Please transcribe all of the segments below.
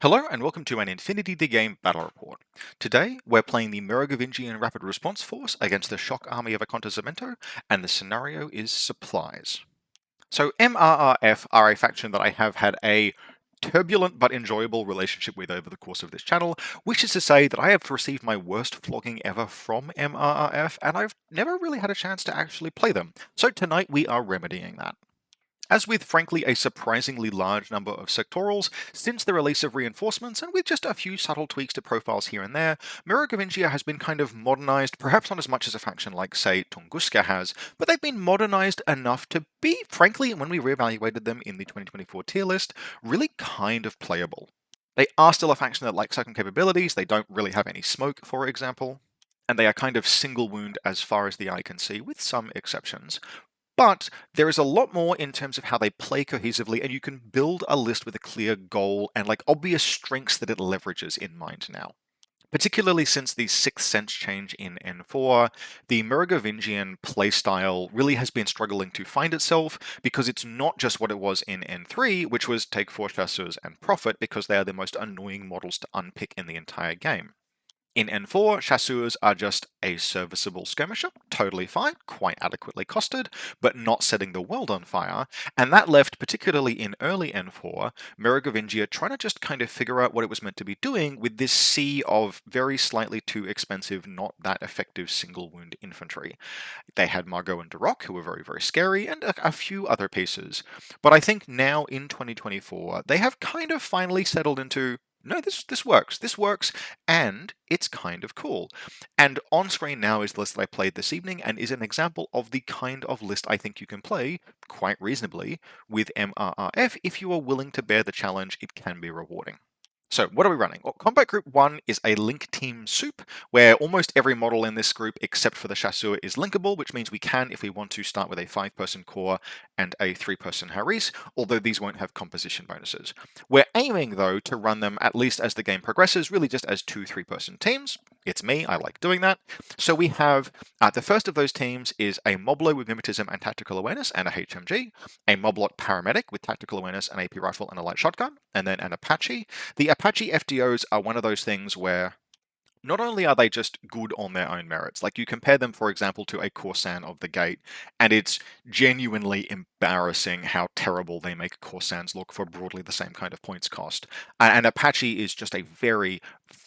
Hello and welcome to an Infinity the Game battle report. Today we're playing the Merovingienne Rapid Response Force against the shock army of Acontecimento, and the scenario is supplies. So MRRF are a faction that I have had a turbulent but enjoyable relationship with over the course of this channel, which is to say that I have received my worst flogging ever from MRRF, and I've never really had a chance to actually play them. So tonight we are remedying that. As with, frankly, a surprisingly large number of sectorals, since the release of reinforcements, and with just a few subtle tweaks to profiles here and there, Merovingia has been kind of modernized, perhaps not as much as a faction like, say, Tunguska has, but they've been modernized enough to be, frankly, when we reevaluated them in the 2024 tier list, really kind of playable. They are still a faction that lacks certain capabilities, they don't really have any smoke, for example, and they are kind of single wound as far as the eye can see, with some exceptions. But there is a lot more in terms of how they play cohesively, and you can build a list with a clear goal and like obvious strengths that it leverages in mind now. Particularly since the Sixth Sense change in N4, the Merovingian playstyle really has been struggling to find itself because it's not just what it was in N3, which was take 4 chasseurs and profit because they are the most annoying models to unpick in the entire game. In N4, chasseurs are just a serviceable skirmisher, totally fine, quite adequately costed, but not setting the world on fire, and that left, particularly in early N4, Merovingia trying to just kind of figure out what it was meant to be doing with this sea of very slightly too expensive, not that effective single wound infantry. They had Margot and Duroc, who were very, very scary, and a few other pieces. But I think now in 2024, they have kind of finally settled into no, this works. This works, and it's kind of cool. And on screen now is the list that I played this evening, and is an example of the kind of list I think you can play quite reasonably with MRRF. If you are willing to bear the challenge, it can be rewarding. So what are we running? Well, Combat Group 1 is a link team soup, where almost every model in this group except for the Chasseur is linkable, which means we can, if we want to, start with a 5-person core and a 3-person Harris, although these won't have composition bonuses. We're aiming, though, to run them, at least as the game progresses, really just as 2 3-person teams. It's me, I like doing that. So we have, the first of those teams is a Moblo with Mimetism and Tactical Awareness and a HMG, a Moblot Paramedic with Tactical Awareness, an AP Rifle and a Light Shotgun, and then an Apache. The Apache FDOs are one of those things where not only are they just good on their own merits, like you compare them, for example, to a Corsan of the Gate, and it's genuinely embarrassing how terrible they make Corsans look for broadly the same kind of points cost. And Apache is just a very,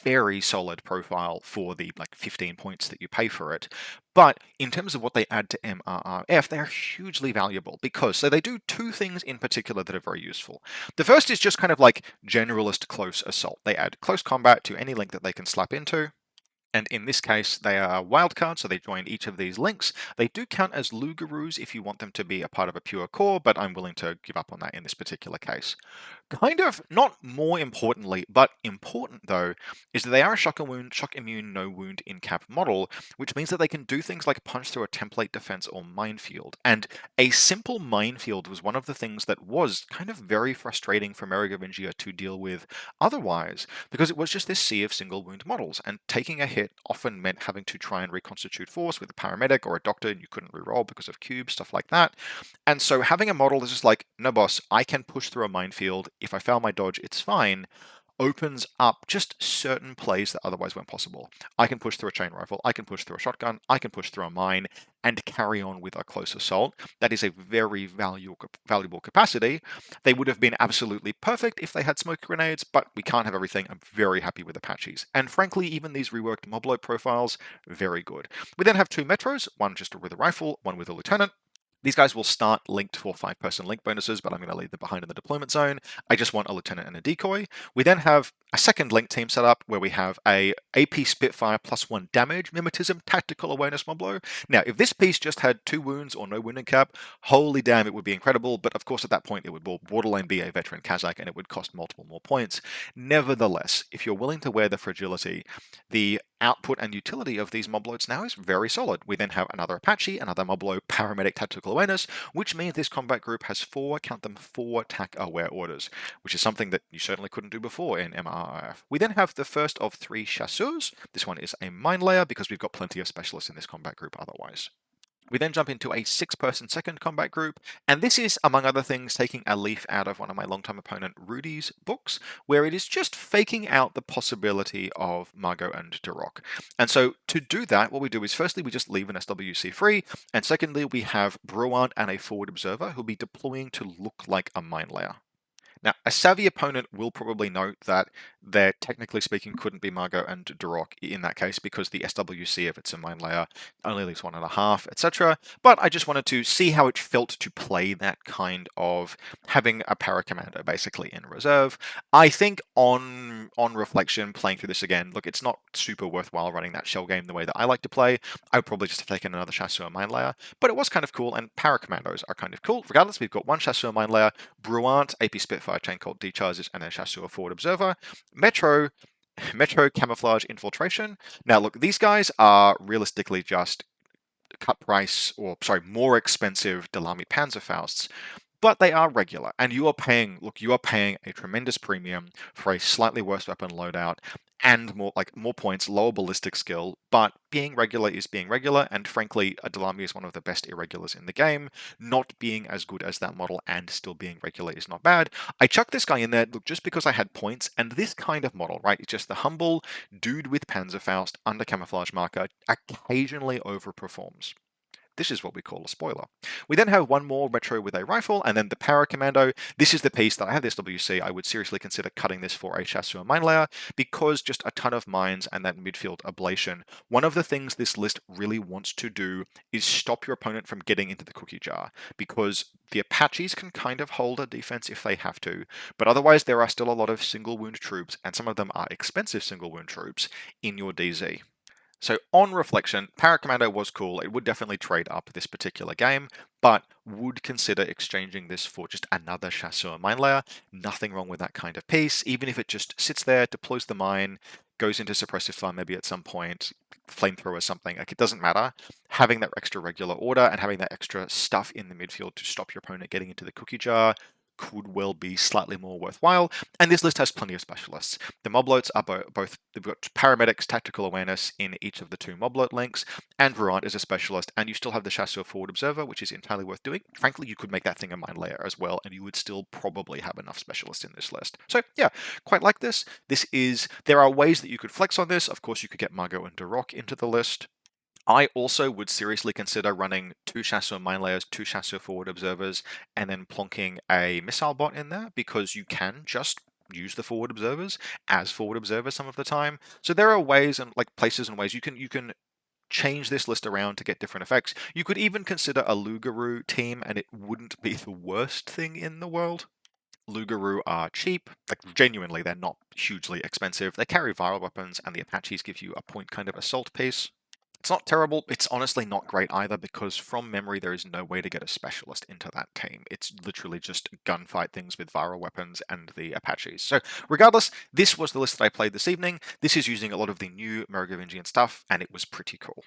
very solid profile for the like 15 points that you pay for it. But in terms of what they add to MRRF, they are hugely valuable because so they do two things in particular that are very useful. The first is just kind of like generalist close assault. They add close combat to any link that they can slap into. And in this case, they are wildcards, so they join each of these links. They do count as Lugaroos if you want them to be a part of a pure core, but I'm willing to give up on that in this particular case. Kind of, not more importantly, but important though, is that they are a shock immune, no wound in cap model, which means that they can do things like punch through a template defense or minefield. And a simple minefield was one of the things that was kind of very frustrating for Merovingia to deal with otherwise, because it was just this sea of single wound models, and taking a hit often meant having to try and reconstitute force with a paramedic or a doctor, and you couldn't reroll because of cubes, stuff like that. And so having a model that's just like, no boss, I can push through a minefield. If I fail my dodge, it's fine, opens up just certain plays that otherwise weren't possible. I can push through a chain rifle, I can push through a shotgun, I can push through a mine, and carry on with a close assault. That is a very valuable capacity. They would have been absolutely perfect if they had smoke grenades, but we can't have everything. I'm very happy with Apaches. And frankly, even these reworked Moblo profiles, very good. We then have two Metros, one just with a rifle, one with a lieutenant. These guys will start linked for 5-person link bonuses, but I'm going to leave them behind in the deployment zone. I just want a lieutenant and a decoy. We then have a second link team set up where we have a AP Spitfire +1 damage, mimetism, tactical awareness Moblo. Now, if this piece just had 2 wounds or no wounding cap, holy damn, it would be incredible. But of course, at that point, it would borderline be a veteran Kazakh and it would cost multiple more points. Nevertheless, if you're willing to wear the fragility, the output and utility of these mobloads now is very solid. We then have another Apache, another Moblo paramedic tactical awareness, which means this combat group has 4, count them, 4 TAC aware orders, which is something that you certainly couldn't do before in MRRF. We then have the first of 3 chasseurs. This one is a mine layer because we've got plenty of specialists in this combat group otherwise. We then jump into a 6-person second combat group, and this is, among other things, taking a leaf out of one of my longtime opponent Rudy's books, where it is just faking out the possibility of Margot and Duroc. And so to do that, what we do is firstly, we just leave an SWC free, and secondly, we have Bruant and a forward observer who'll be deploying to look like a mine layer. Now, a savvy opponent will probably note that there, technically speaking, couldn't be Margot and Duroc in that case because the SWC, if it's a mine layer, only leaves 1.5, etc. But I just wanted to see how it felt to play that kind of having a para commando basically in reserve. I think on reflection, playing through this again, look, it's not super worthwhile running that shell game the way that I like to play. I would probably just have taken another Chasseur mine layer, but it was kind of cool, and para commandos are kind of cool. Regardless, we've got one Chasseur mine layer, Bruant, AP Spitfire, Chain Colt decharges, and a Chasseur forward observer. Metro camouflage infiltration. Now look, these guys are realistically just cut price, or sorry, more expensive Delamy Panzerfausts, but they are regular, and you are paying, look, you are paying a tremendous premium for a slightly worse weapon loadout and more points, lower ballistic skill, but being regular is being regular, and frankly, a Delamy is one of the best irregulars in the game. Not being as good as that model and still being regular is not bad. I chucked this guy in there, look, just because I had points, and this kind of model, right, it's just the humble dude with Panzerfaust under camouflage marker occasionally overperforms. This is what we call a spoiler. We then have one more retro with a rifle, and then the Para Commando. This is the piece that I have this WC. I would seriously consider cutting this for a Chasseur mine layer because just a ton of mines and that midfield ablation. One of the things this list really wants to do is stop your opponent from getting into the cookie jar, because the Apaches can kind of hold a defense if they have to, but otherwise there are still a lot of single wound troops, and some of them are expensive single wound troops, in your DZ. So on reflection, Para Commando was cool. It would definitely trade up this particular game, but would consider exchanging this for just another Chasseur mine layer. Nothing wrong with that kind of piece, even if it just sits there, deploys the mine, goes into suppressive fire maybe at some point, flamethrower or something, like it doesn't matter. Having that extra regular order and having that extra stuff in the midfield to stop your opponent getting into the cookie jar could well be slightly more worthwhile, and this list has plenty of specialists. The mobloats are both, they've got paramedics, tactical awareness in each of the 2 mobloat links, and Variant is a specialist, and you still have the Chasseur forward observer, which is entirely worth doing. Frankly, you could make that thing a mine layer as well, and you would still probably have enough specialists in this list. So yeah, quite like this. There are ways that you could flex on this. Of course, you could get Margot and Duroc into the list. I also would seriously consider running 2 Chasseur mine layers, 2 Chasseur forward observers, and then plonking a missile bot in there, because you can just use the forward observers as forward observers some of the time. So there are ways and places and ways you can change this list around to get different effects. You could even consider a Lugaroo team, and it wouldn't be the worst thing in the world. Lugaroo are cheap, like genuinely they're not hugely expensive. They carry viral weapons, and the Apaches give you a point kind of assault piece. It's not terrible. It's honestly not great either, because from memory there is no way to get a specialist into that team. It's literally just gunfight things with viral weapons and the Apaches. So regardless, this was the list that I played this evening. This is using a lot of the new Merovingian stuff, and it was pretty cool.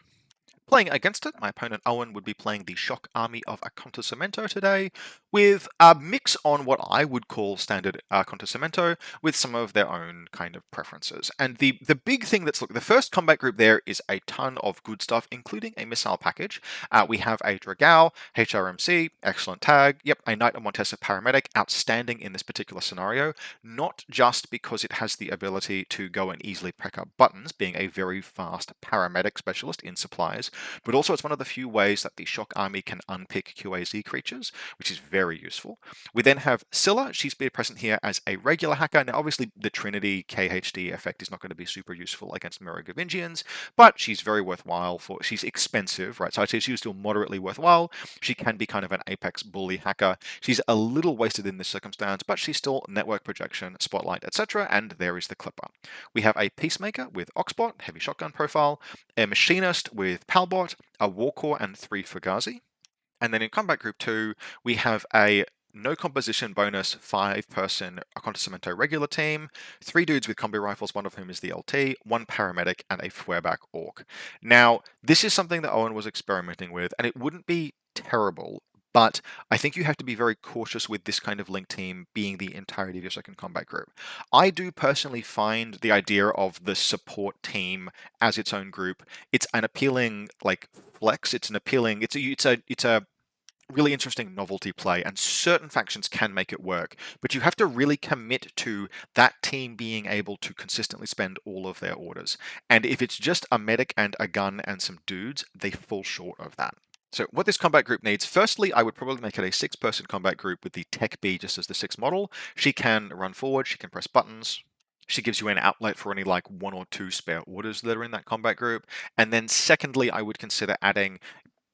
Playing against it, my opponent Owen would be playing the Shock Army of Acontecimento today, with a mix on what I would call standard Acontecimento, with some of their own kind of preferences. And the big thing that's, look, the first combat group there is a ton of good stuff, including a missile package. We have a Dragao, HRMC, excellent tag, yep, a Knight of Montesa paramedic, outstanding in this particular scenario, not just because it has the ability to go and easily pick up buttons, being a very fast paramedic specialist in supplies, but also it's one of the few ways that the Shock Army can unpick QAZ creatures, which is very useful. We then have Scylla. She's been present here as a regular hacker. Now, obviously, the Trinity KHD effect is not going to be super useful against Merovingians, but she's very worthwhile she's expensive, right? So I'd say she's still moderately worthwhile. She can be kind of an apex bully hacker. She's a little wasted in this circumstance, but she's still network projection, spotlight, etc., and there is the Clipper. We have a Peacemaker with Oxbot, heavy shotgun profile, a Machinist with Palbot, a Warcore, and 3 Fugazi. And then in Combat Group 2, we have a no composition bonus 5-person Acontecimento regular team, 3 dudes with combi rifles, one of whom is the LT, 1 paramedic, and a Feuerback Orc. Now, this is something that Owen was experimenting with, and it wouldn't be terrible, But I think you have to be very cautious with this kind of link team being the entirety of your second combat group. I do personally find the idea of the support team as its own group, it's an appealing like flex. It's an appealing. It's a really interesting novelty play, and certain factions can make it work, but you have to really commit to that team being able to consistently spend all of their orders. And if it's just a medic and a gun and some dudes, they fall short of that. So what this combat group needs, firstly, I would probably make it a 6-person combat group with the Tech B just as the 6th model. She can run forward, she can press buttons, she gives you an outlet for any like 1 or 2 spare orders that are in that combat group. And then secondly, I would consider adding,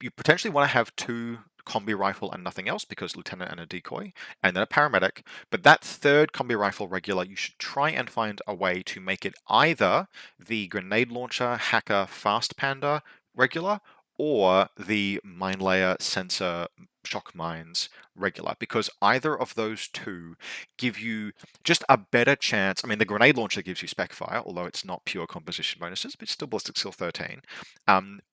you potentially want to have 2 combi rifle and nothing else, because lieutenant and a decoy, and then a paramedic. But that 3rd combi rifle regular, you should try and find a way to make it either the grenade launcher hacker fast panda regular or the mine layer sensor shock mines regular, because either of those 2 give you just a better chance. I mean, the grenade launcher gives you spec fire, although it's not pure composition bonuses, but it's still ballistic skill 13.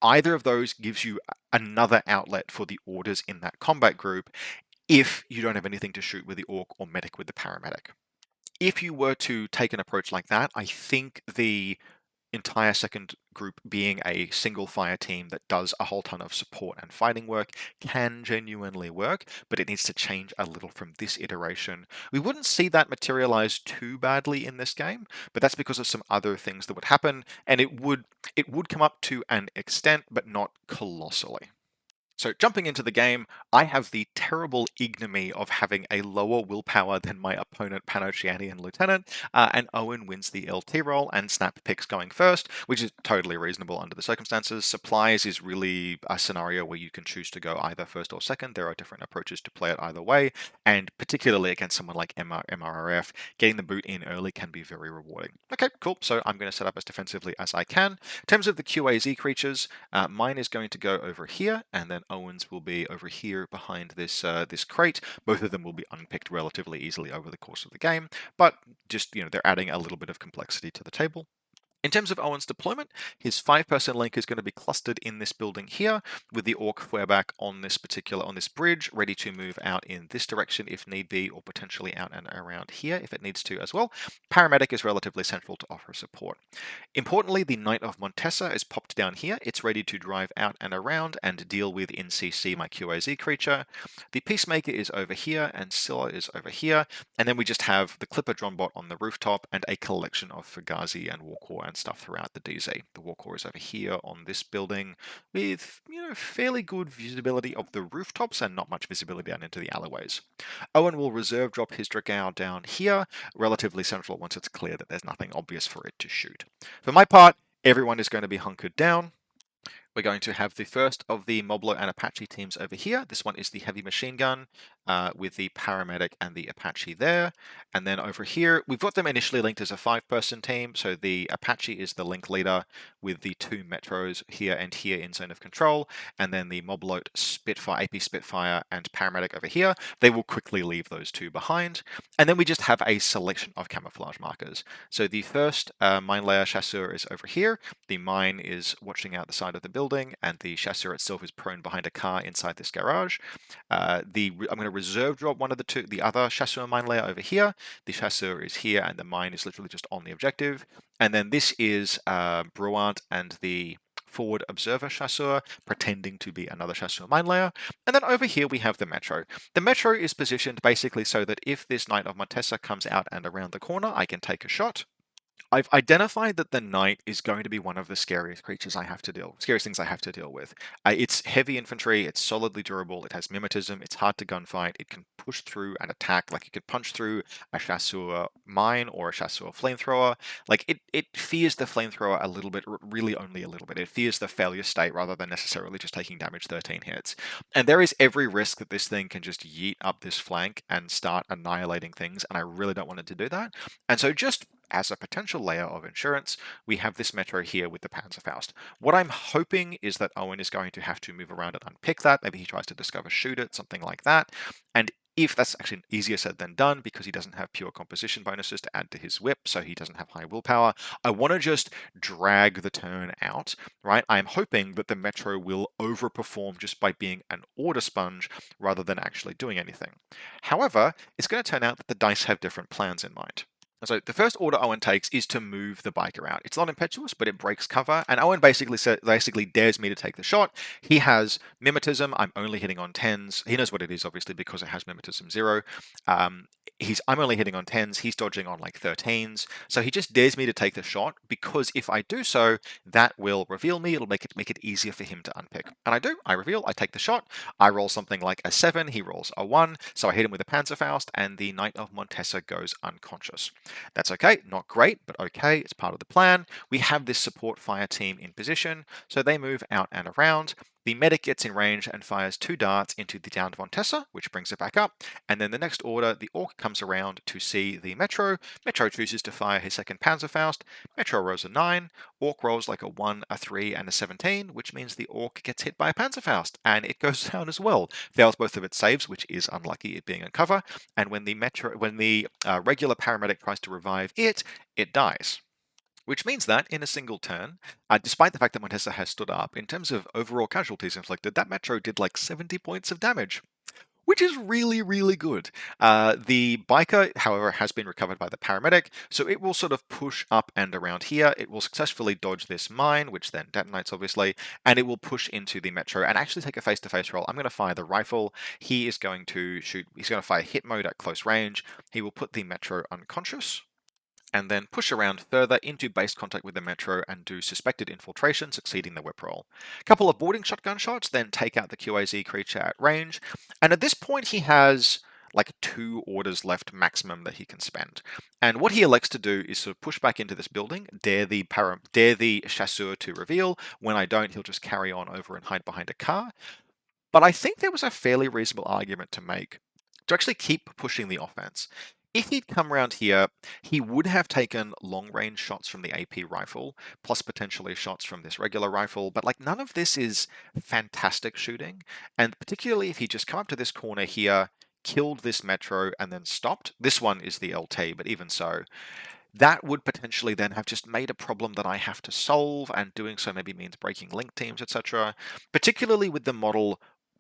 Either of those gives you another outlet for the orders in that combat group if you don't have anything to shoot with the orc or medic with the paramedic. If you were to take an approach like that, I think the entire second group being a single fire team that does a whole ton of support and fighting work can genuinely work, but it needs to change a little from this iteration. We wouldn't see that materialize too badly in this game, but that's because of some other things that would happen, and it would come up to an extent, but not colossally. So jumping into the game, I have the terrible ignominy of having a lower willpower than my opponent Panocianian Lieutenant, and Owen wins the LT roll and Snap picks going first, which is totally reasonable under the circumstances. Supplies is really a scenario where you can choose to go either first or second. There are different approaches to play it either way, and particularly against someone like MRRF, getting the boot in early can be very rewarding. Okay, cool. So I'm going to set up as defensively as I can. In terms of the QAZ creatures, mine is going to go over here, and then Owen's will be over here behind this this crate. Both of them will be unpicked relatively easily over the course of the game, but just, they're adding a little bit of complexity to the table. In terms of Owen's deployment, his 5-person link is going to be clustered in this building here, with the Orc Feuerback on this bridge, ready to move out in this direction if need be, or potentially out and around here if it needs to as well. Paramedic is relatively central to offer support. Importantly, the Knight of Montesa is popped down here. It's ready to drive out and around and deal with NCC, my QAZ creature. The Peacemaker is over here, and Scylla is over here, and then we just have the Clipper Dronbot on the rooftop and a collection of Fugazi and Warcore and stuff throughout the DZ. The Warcore is over here on this building with, fairly good visibility of the rooftops and not much visibility down into the alleyways. Owen will reserve drop his Dragao down here, relatively central once it's clear that there's nothing obvious for it to shoot. For my part, everyone is going to be hunkered down. We're going to have the first of the Moblo and Apache teams over here. This one is the heavy machine gun with the paramedic and the Apache there. And then over here, we've got them initially linked as a 5-person team. So the Apache is the link leader with the 2 metros here and here in zone of control. And then the Moblote, Spitfire, AP Spitfire, and paramedic over here. They will quickly leave those 2 behind. And then we just have a selection of camouflage markers. So the first mine layer chasseur is over here. The mine is watching out the side of the building, and the chasseur itself is prone behind a car inside this garage. I'm going to reserve drop one of the other chasseur mine layer over here. The chasseur is here, and the mine is literally just on the objective. And then this is Bruant and the forward observer chasseur pretending to be another chasseur mine layer. And then over here we have the metro. The metro is positioned basically so that if this Knight of Montesa comes out and around the corner, I can take a shot. I've identified that the knight is going to be one of the scariest things I have to deal with. It's heavy infantry, it's solidly durable, it has mimetism, it's hard to gunfight, it can push through and attack, like it could punch through a chasseur mine or a chasseur flamethrower. Like it fears the flamethrower a little bit, really only a little bit. It fears the failure state rather than necessarily just taking damage 13 hits. And there is every risk that this thing can just yeet up this flank and start annihilating things, and I really don't want it to do that. And so just as a potential layer of insurance, we have this metro here with the Panzerfaust. What I'm hoping is that Owen is going to have to move around and unpick that. Maybe he tries to discover shoot it, something like that. And If that's actually easier said than done because he doesn't have pure composition bonuses to add to his whip, so he doesn't have high willpower, I want to just drag the turn out, right? I am hoping that the Metro will overperform just by being an order sponge rather than actually doing anything. However, it's going to turn out that the dice have different plans in mind. So the first order Owen takes is to move the biker out. It's not impetuous, but it breaks cover, and Owen basically dares me to take the shot. He has mimetism. I'm only hitting on 10s. He knows what it is, obviously, because it has mimetism 0. Um, I'm only hitting on 10s. He's dodging on like 13s. So he just dares me to take the shot because if I do so, that will reveal me. It'll make it easier for him to unpick. And I do. I reveal. I take the shot. I roll something like a 7. He rolls a 1. So I hit him with a Panzerfaust, and the Knight of Montesa goes unconscious. That's okay. Not great, but okay. It's part of the plan. We have this support fire team in position, so they move out and around. The medic gets in range and fires 2 darts into the downed Montesa, which brings it back up. And then the next order, the Orc comes around to see the Metro. Metro chooses to fire his second Panzerfaust. Metro rolls a 9. Orc rolls like a 1, a 3, and a 17, which means the Orc gets hit by a Panzerfaust, and it goes down as well. Fails both of its saves, which is unlucky, it being on cover. And when the regular paramedic tries to revive it, it dies. Which means that, in a single turn, despite the fact that Montesa has stood up, in terms of overall casualties inflicted, that Metro did like 70 points of damage, which is really, really good. The biker, however, has been recovered by the paramedic, so it will sort of push up and around here. It will successfully dodge this mine, which then detonates, obviously, and it will push into the Metro and actually take a face-to-face roll. I'm going to fire the rifle. He is going to shoot. He's going to fire hit mode at close range. He will put the Metro unconscious, and then push around further into base contact with the Metro and do suspected infiltration, succeeding the whip roll. A couple of boarding shotgun shots, then take out the QAZ creature at range, and at this point he has like 2 orders left maximum that he can spend. And what he elects to do is sort of push back into this building, dare the chasseur to reveal. When I don't, he'll just carry on over and hide behind a car. But I think there was a fairly reasonable argument to make to actually keep pushing the offense. If he'd come around here, he would have taken long-range shots from the AP rifle, plus potentially shots from this regular rifle, but like none of this is fantastic shooting, and particularly if he just come up to this corner here, killed this Metro, and then stopped. This one is the LT, but even so, that would potentially then have just made a problem that I have to solve, and doing so maybe means breaking link teams, etc., particularly with the model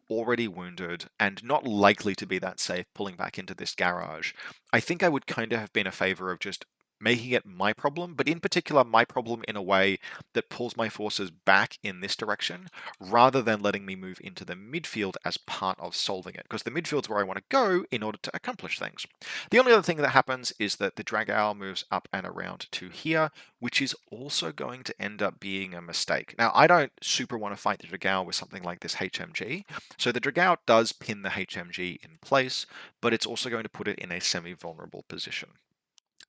already wounded and not likely to be that safe pulling back into this garage. I think I would kind of have been a favor of just making it my problem, but in particular my problem in a way that pulls my forces back in this direction rather than letting me move into the midfield as part of solving it, because the midfield's where I want to go in order to accomplish things. The only other thing that happens is that the Dragaul moves up and around to here, which is also going to end up being a mistake. Now, I don't super want to fight the Dragaul with something like this HMG, so the Dragaul does pin the HMG in place, but it's also going to put it in a semi-vulnerable position.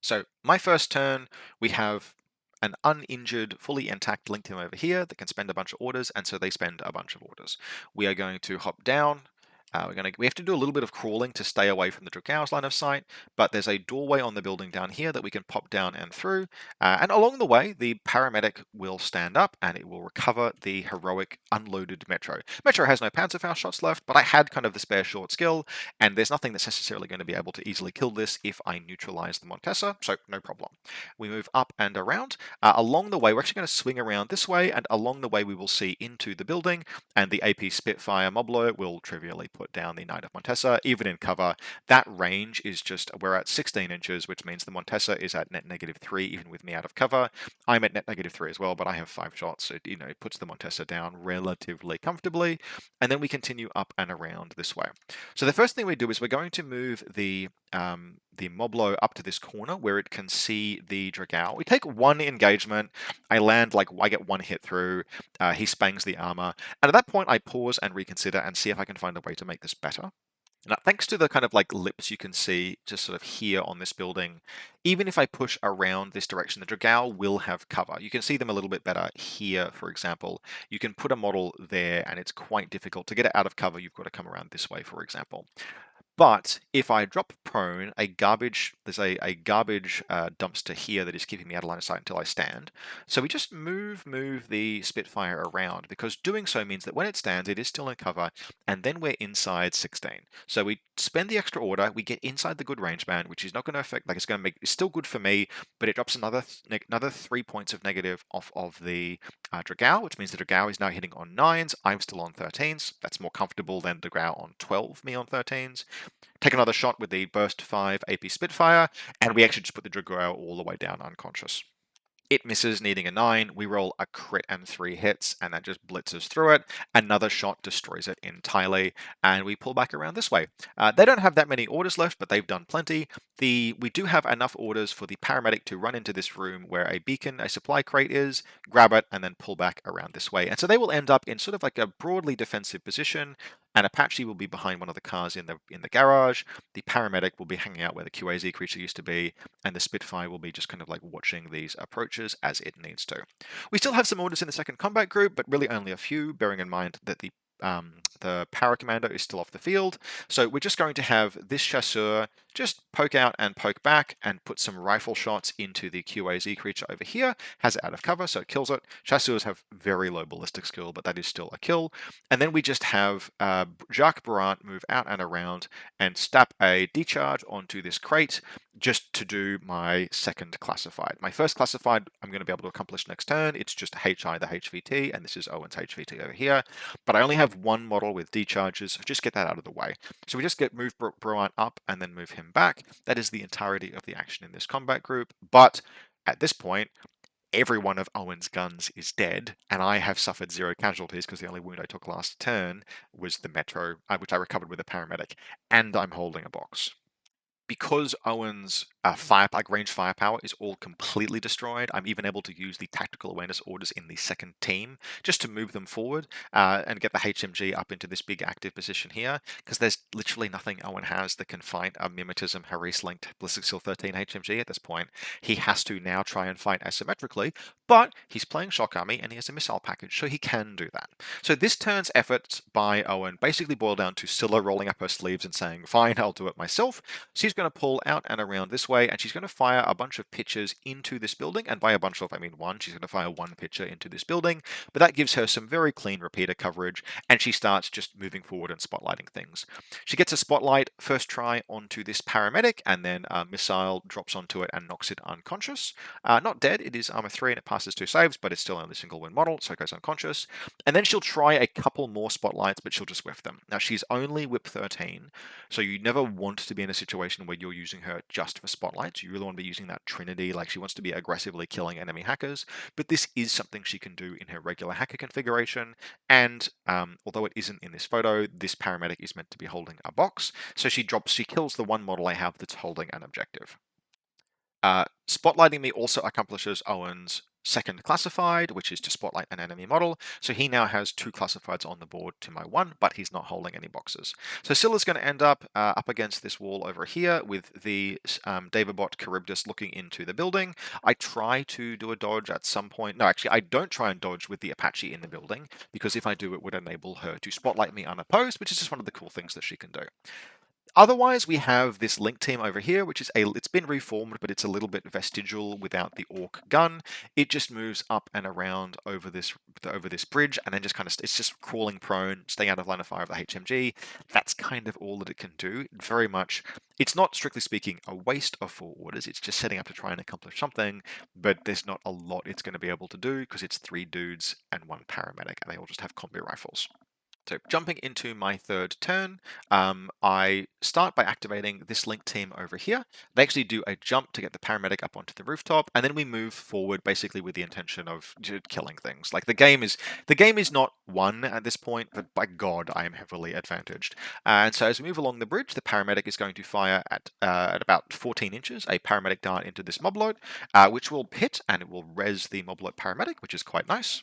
So my first turn, we have an uninjured, fully intact link team over here that can spend a bunch of orders, and so they spend a bunch of orders. We are going to hop down. We have to do a little bit of crawling to stay away from the Dragaul's line of sight, but there's a doorway on the building down here that we can pop down and through. And along the way, the paramedic will stand up and it will recover the heroic unloaded Metro. Metro has no Panzerfaust shots left, but I had kind of the spare short skill, and there's nothing that's necessarily going to be able to easily kill this if I neutralize the Montesa, so no problem. We move up and around. Along the way, we're actually going to swing around this way, and along the way we will see into the building, and the AP Spitfire Moblo will trivially put down the Knight of Montesa, even in cover. That range is just, we're at 16 inches, which means the Montesa is at net -3, even with me out of cover. I'm at net -3 as well, but I have 5 shots, so it puts the Montesa down relatively comfortably, and then we continue up and around this way. So the first thing we do is we're going to move the Moblo up to this corner where it can see the Dragaul. We take 1 engagement. I get 1 hit through. He spangs the armor. And at that point, I pause and reconsider and see if I can find a way to make this better. Now, thanks to the kind of like lips you can see just sort of here on this building, even if I push around this direction, the Dragaul will have cover. You can see them a little bit better here, for example. You can put a model there and it's quite difficult. To get it out of cover, you've got to come around this way, for example. But if I drop prone, there's a garbage dumpster here that is keeping me out of line of sight until I stand. So we just move the Spitfire around, because doing so means that when it stands, it is still in cover, and then we're inside 16. So we spend the extra order, we get inside the good range band, which is not going to affect, like it's still good for me, but it drops another 3 points of negative off of the Dragao, which means the Dragao is now hitting on 9s. I'm still on 13s. That's more comfortable than Dragao on 12, me on 13s. Take another shot with the Burst 5 AP Spitfire, and we actually just put the Dragao all the way down unconscious. It misses, needing a 9. We roll a crit and 3 hits, and that just blitzes through it. Another shot destroys it entirely, and we pull back around this way. They don't have that many orders left, but they've done plenty. We do have enough orders for the paramedic to run into this room where a beacon, a supply crate is, grab it, and then pull back around this way. And so they will end up in sort of like a broadly defensive position. An Apache will be behind one of the cars in the garage. The paramedic will be hanging out where the QAZ creature used to be, and the Spitfire will be just kind of like watching these approaches as it needs to. We still have some orders in the second combat group, but really only a few, bearing in mind that the para commando is still off the field. So we're just going to have this chasseur just poke out and poke back and put some rifle shots into the QAZ creature over here. Has it out of cover, so it kills it. Chasseurs have very low ballistic skill, but that is still a kill. And then we just have Jacques Brant move out and around and stap a decharge onto this crate just to do my second classified. My first classified I'm going to be able to accomplish next turn. It's just HI the HVT, and this is Owen's HVT over here. But I only have one model with decharges, so just get that out of the way. So we just move Brant up and then move him back. That is the entirety of the action in this combat group. But at this point, every one of Owen's guns is dead, and I have suffered 0 casualties because the only wound I took last turn was the Metro, which I recovered with a paramedic, and I'm holding a box. Because Owen's range firepower is all completely destroyed, I'm even able to use the tactical awareness orders in the second team just to move them forward and get the HMG up into this big active position here, because there's literally nothing Owen has that can fight a Mimetism Haris-linked Ballistic Skill 13 HMG at this point. He has to now try and fight asymmetrically, but he's playing Shock Army and he has a missile package, so he can do that. So this turn's efforts by Owen basically boil down to Scylla rolling up her sleeves and saying, fine, I'll do it myself. She's going to pull out and around this way, and she's going to fire a bunch of pitches into this building, and by a bunch of, I mean one. She's going to fire one pitcher into this building, but that gives her some very clean repeater coverage, and she starts just moving forward and spotlighting things. She gets a spotlight first try onto this paramedic, and then a missile drops onto it and knocks it unconscious. Not dead, it is armor 3 and it passes 2 saves, but it's still only single win model, so it goes unconscious. And then she'll try a couple more spotlights, but she'll just whiff them. Now she's only whip 13, so you never want to be in a situation where you're using her just for spotlights. You really want to be using that trinity, like she wants to be aggressively killing enemy hackers, but this is something she can do in her regular hacker configuration, and although it isn't in this photo, this paramedic is meant to be holding a box, so she kills the one model I have that's holding an objective. Spotlighting me also accomplishes Owen's second classified, which is to spotlight an enemy model. So he now has 2 classifieds on the board to my 1, but he's not holding any boxes. So Scylla's going to end up against this wall over here with the Davabot Charybdis looking into the building. I try to do a dodge at some point. No, actually, I don't try and dodge with the Apache in the building, because if I do, it would enable her to spotlight me unopposed, which is just one of the cool things that she can do. Otherwise, we have this link team over here, which is it's been reformed, but it's a little bit vestigial without the orc gun. It just moves up and around over this bridge, and then just kind of it's just crawling prone, staying out of line of fire of the HMG. That's kind of all that it can do. Very much, it's not strictly speaking a waste of 4 orders. It's just setting up to try and accomplish something, but there's not a lot it's going to be able to do because it's 3 dudes and 1 paramedic, and they all just have combi rifles. So jumping into my third turn, I start by activating this link team over here. They actually do a jump to get the paramedic up onto the rooftop, and then we move forward basically with the intention of killing things. Like the game is not won at this point, but by God, I am heavily advantaged. And so as we move along the bridge, the paramedic is going to fire at about 14 inches a paramedic dart into this mobload, which will hit and it will res the mobload paramedic, which is quite nice.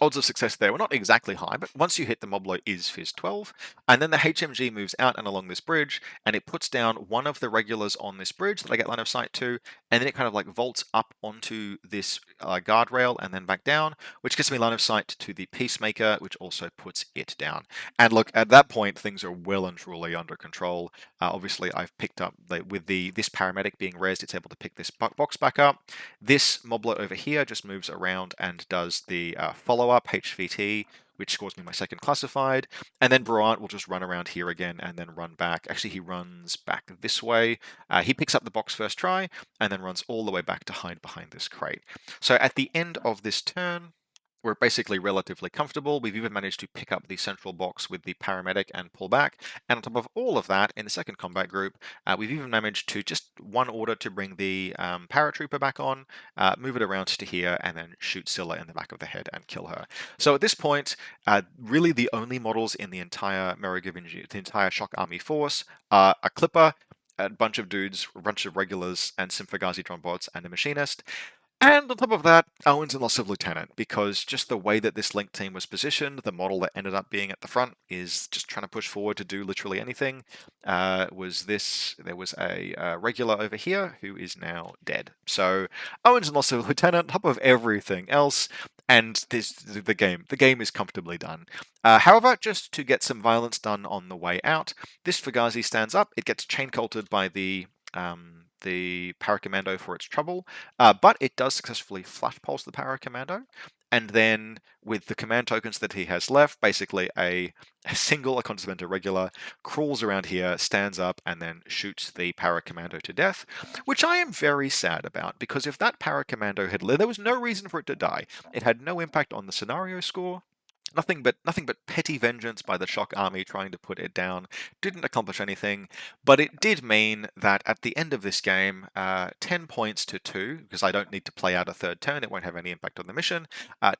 odds of success there were not exactly high, but once you hit the Moblo is Fizz 12, and then the HMG moves out and along this bridge, and it puts down one of the regulars on this bridge that I get line of sight to, and then it kind of like vaults up onto this guardrail and then back down, which gives me line of sight to the Peacemaker, which also puts it down. And look, at that point, things are well and truly under control. Obviously, I've picked up, with this paramedic being rezzed, it's able to pick this box back up. This Moblet over here just moves around and does the follow-up, HVT, which scores me my second classified. And then Brant will just run around here again and then run back. Actually, he runs back this way. He picks up the box first try and then runs all the way back to hide behind this crate. So at the end of this turn, we're basically relatively comfortable. We've even managed to pick up the central box with the paramedic and pull back. And on top of all of that, in the second combat group, we've even managed to just one order to bring the paratrooper back on, move it around to here, and then shoot Scylla in the back of the head and kill her. So at this point, really the only models in the entire Merovingienne, the entire Shock Army force are a Clipper, a bunch of dudes, a bunch of regulars, and some Fugazi drone bots, and a machinist. And on top of that, Owen's a loss of Lieutenant, because just the way that this Link team was positioned, the model that ended up being at the front is just trying to push forward to do literally anything. There was a regular over here who is now dead. So Owen's a loss of Lieutenant, on top of everything else, and the game is comfortably done. However, just to get some violence done on the way out, this Fugazi stands up, it gets chain colted by the Paracommando for its trouble, but it does successfully flash pulse the Paracommando, and then with the command tokens that he has left, basically a single Acontecimento regular crawls around here, stands up, and then shoots the Paracommando to death, which I am very sad about, because if that Paracommando had lived, there was no reason for it to die. It had no impact on the scenario score. Nothing but petty vengeance by the Shock Army trying to put it down. Didn't accomplish anything, but it did mean that at the end of this game, 10 points to 2, because I don't need to play out a third turn, it won't have any impact on the mission.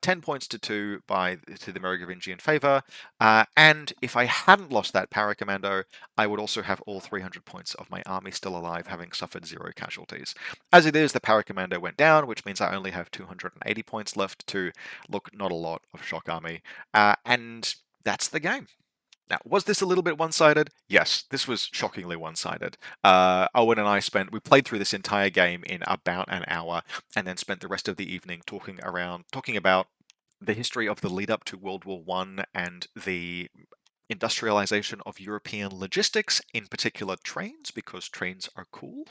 10 points to 2 to the Merovingian favour, and if I hadn't lost that Paracommando, I would also have all 300 points of my army still alive, having suffered 0 casualties. As it is, the Paracommando went down, which means I only have 280 points left to look, not a lot of Shock Army. And that's the game. Now, was this a little bit one-sided? Yes, this was shockingly one-sided. Owen and I we played through this entire game in about an hour, and then spent the rest of the evening talking about the history of the lead up to World War I and the industrialization of European logistics, in particular trains, because trains are cool.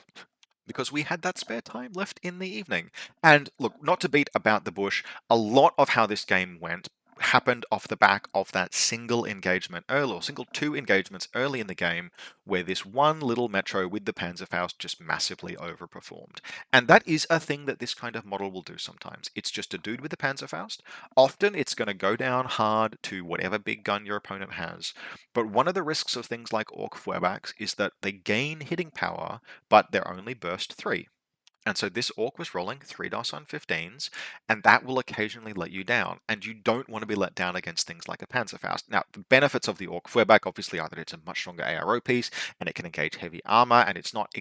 Because we had that spare time left in the evening. And look, not to beat about the bush, a lot of how this game went happened off the back of that single engagement early, or single 2 engagements early in the game, where this one little metro with the Panzerfaust just massively overperformed. And that is a thing that this kind of model will do sometimes. It's just a dude with the Panzerfaust. Often it's going to go down hard to whatever big gun your opponent has. But one of the risks of things like Orc Feuerbachs is that they gain hitting power, but they're only burst 3. And so this Orc was rolling 3 dice on 15s, and that will occasionally let you down. And you don't want to be let down against things like a Panzerfaust. Now, the benefits of the Orc Feuerbach obviously are that it's a much stronger ARO piece, and it can engage heavy armor, and it's not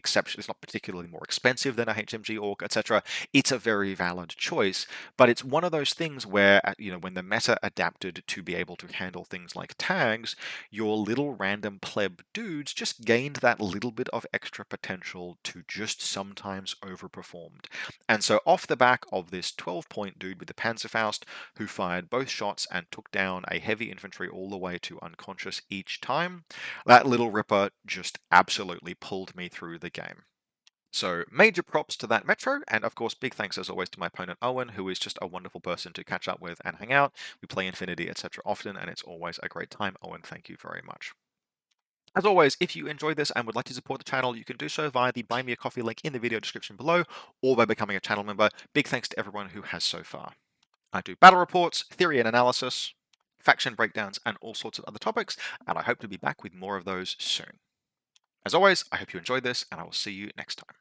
particularly more expensive than a HMG Orc, etc. It's a very valid choice, but it's one of those things where, when the meta adapted to be able to handle things like tags, your little random pleb dudes just gained that little bit of extra potential to just sometimes overperformed. And so off the back of this 12-point dude with the Panzerfaust, who fired both shots and took down a heavy infantry all the way to unconscious each time, that little ripper just absolutely pulled me through the game. So major props to that Metro, and of course big thanks as always to my opponent Owen, who is just a wonderful person to catch up with and hang out. We play Infinity, etc. often, and it's always a great time. Owen, thank you very much. As always, if you enjoyed this and would like to support the channel, you can do so via the Buy Me a Coffee link in the video description below, or by becoming a channel member. Big thanks to everyone who has so far. I do battle reports, theory and analysis, faction breakdowns, and all sorts of other topics, and I hope to be back with more of those soon. As always, I hope you enjoyed this, and I will see you next time.